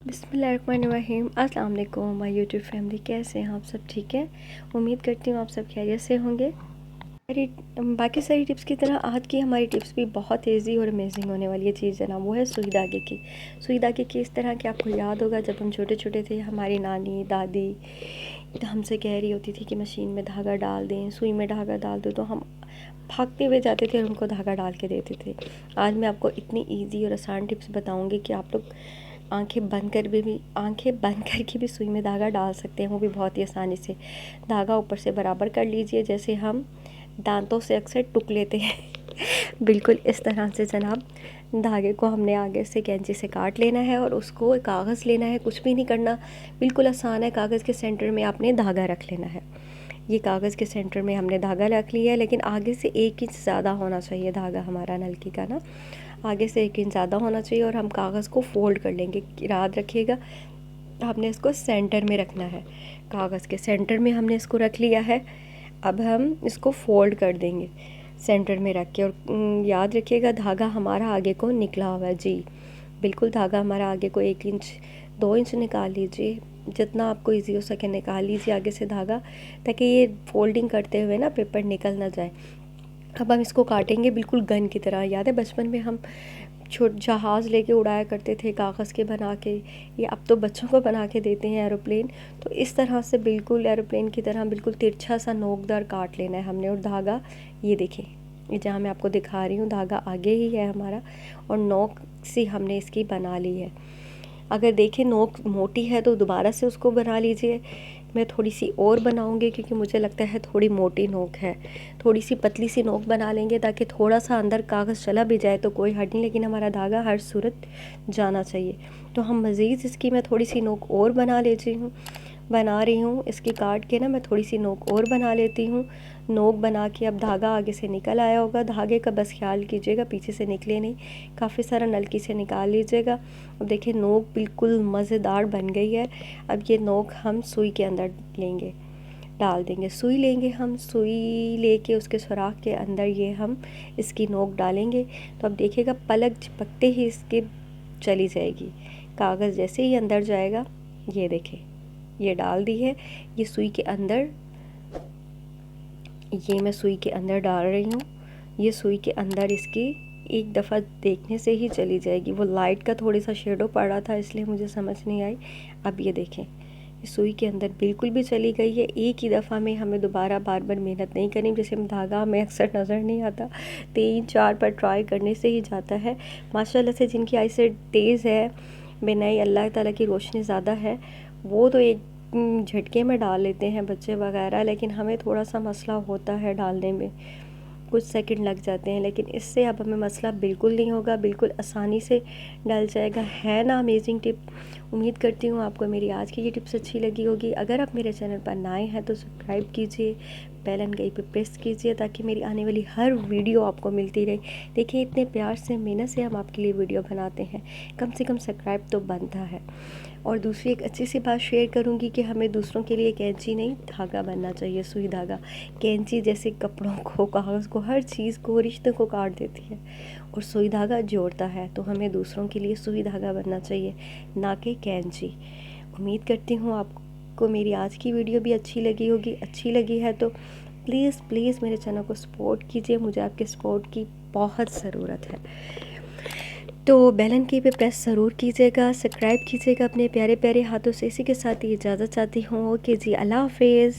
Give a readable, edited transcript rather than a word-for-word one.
बिस्मिल्लाहिर्रहमानिर्रहीम। अस्सलाम वालेकुम माय यूट्यूब फैमिली, कैसे हैं आप सब? ठीक है, उम्मीद करती हूँ आप सब खैरियत से होंगे। बाकी सारी टिप्स की तरह आज की हमारी टिप्स भी बहुत ईजी और अमेजिंग होने वाली है चीज़ जनाब, वो है सुई धागे की। सुई धागे की इस तरह कि आपको याद होगा जब हम छोटे छोटे थे, हमारी नानी दादी हमसे कह रही होती थी कि मशीन में धागा डाल दें, सुई में धागा डाल दो, तो हम भागते हुए जाते थे और उनको धागा डाल के देते थे। आज मैं आपको इतनी ईजी और आसान टिप्स बताऊँगी कि आप लोग आंखें बंद करके भी सुई में धागा डाल सकते हैं, वो भी बहुत ही आसानी से। धागा ऊपर से बराबर कर लीजिए, जैसे हम दांतों से अक्सर टुक लेते हैं बिल्कुल इस तरह से जनाब। धागे को हमने आगे से कैंची से काट लेना है और उसको कागज़ लेना है, कुछ भी नहीं करना, बिल्कुल आसान है। कागज़ के सेंटर में आपने धागा रख लेना है। ये कागज़ के सेंटर में हमने धागा रख लिया है, लेकिन आगे से 1 इंच ज़्यादा होना चाहिए धागा हमारा नलकी का ना, आगे से 1 इंच ज़्यादा होना चाहिए। और हम कागज़ को फ़ोल्ड कर लेंगे, याद रखिएगा आपने इसको सेंटर में रखना है। कागज़ के सेंटर में हमने इसको रख लिया है, अब हम इसको फ़ोल्ड कर देंगे सेंटर में रख के। और याद रखिएगा धागा हमारा आगे को निकला हुआ है जी, बिल्कुल धागा हमारा आगे को 1 इंच 2 इंच निकाल लीजिए, जितना आपको इजी हो सके निकाल लीजिए आगे से धागा, ताकि ये फोल्डिंग करते हुए ना पेपर निकल ना जाए। अब हम इसको काटेंगे बिल्कुल गन की तरह। याद है बचपन में हम जहाज़ लेके उड़ाया करते थे कागज़ के बना के, ये अब तो बच्चों को बना के देते हैं एरोप्लेन। तो इस तरह से बिल्कुल एरोप्लेन की तरह बिल्कुल तिरछा सा नोकदार काट लेना है हमने। और धागा ये देखें, ये जहाँ मैं आपको दिखा रही हूँ धागा आगे ही है हमारा, और नोक सी हमने इसकी बना ली है। अगर देखें नोक मोटी है तो दोबारा से उसको बना लीजिए। मैं थोड़ी सी और बनाऊंगी क्योंकि मुझे लगता है थोड़ी मोटी नोक है, थोड़ी सी पतली सी नोक बना लेंगे ताकि थोड़ा सा अंदर कागज़ चला भी जाए तो कोई हर्ट नहीं, लेकिन हमारा धागा हर सूरत जाना चाहिए। तो हम मज़ीद इसकी मैं थोड़ी सी नोक और बना रही हूँ इसकी काट के ना, मैं थोड़ी सी नोक और बना लेती हूँ। नोक बना के अब धागा आगे से निकल आया होगा, धागे का बस ख्याल कीजिएगा पीछे से निकले नहीं, काफ़ी सारा नलकी से निकाल लीजिएगा। अब देखिए नोक बिल्कुल मज़ेदार बन गई है। अब ये नोक हम सुई के अंदर डाल देंगे। सुई लेंगे हम, सुई लेके उसके सुराख के अंदर ये हम इसकी नोक डालेंगे। तो अब देखिएगा पलक झपकते ही इसके चली जाएगी, कागज़ जैसे ही अंदर जाएगा। ये देखें ये डाल दी है, ये सुई के अंदर, ये मैं सुई के अंदर डाल रही हूँ। ये सुई के अंदर इसकी एक दफ़ा देखने से ही चली जाएगी। वो लाइट का थोड़ा सा शेडो पड़ रहा था इसलिए मुझे समझ नहीं आई। अब ये देखें ये सुई के अंदर बिल्कुल भी चली गई है। एक ही दफ़ा में हमें दोबारा बार बार मेहनत नहीं करनी, जैसे हम धागा हमें अक्सर नज़र नहीं आता, 3-4 बार ट्राई करने से ही जाता है। माशाल्लाह से जिनकी आई से तेज़ है, बिनाई अल्लाह ताला की रोशनी ज़्यादा है, वो तो एक झटके में डाल लेते हैं बच्चे वगैरह, लेकिन हमें थोड़ा सा मसला होता है डालने में, कुछ सेकंड लग जाते हैं। लेकिन इससे अब हमें मसला बिल्कुल नहीं होगा, बिल्कुल आसानी से डल जाएगा। है ना अमेजिंग टिप? उम्मीद करती हूँ आपको मेरी आज की ये टिप्स अच्छी लगी होगी। अगर आप मेरे चैनल पर नए हैं तो सब्सक्राइब कीजिए, बेल आइकन पे प्रेस कीजिए ताकि मेरी आने वाली हर वीडियो आपको मिलती रहे। देखिए इतने प्यार से मेहनत से हम आपके लिए वीडियो बनाते हैं, कम से कम सब्सक्राइब तो बनता है। और दूसरी एक अच्छी सी बात शेयर करूंगी कि हमें दूसरों के लिए कैंची नहीं धागा बनना चाहिए, सुई धागा। कैंची जैसे कपड़ों को, कागज़ को, हर चीज़ को, रिश्ते को काट देती है, और सुई धागा जोड़ता है। तो हमें दूसरों के लिए सुई धागा बनना चाहिए, ना कि कैंची। उम्मीद करती हूँ आपको मेरी आज की वीडियो भी अच्छी लगी होगी। अच्छी लगी है तो प्लीज़ प्लीज़ मेरे चैनल को सपोर्ट कीजिए, मुझे आपके सपोर्ट की बहुत ज़रूरत है। तो बेल आइकन पे प्रेस ज़रूर कीजिएगा, सब्सक्राइब कीजिएगा अपने प्यारे प्यारे हाथों से। इसी के साथ ही इजाज़त चाहती हूँ। ओके जी, अल्लाह हाफिज़।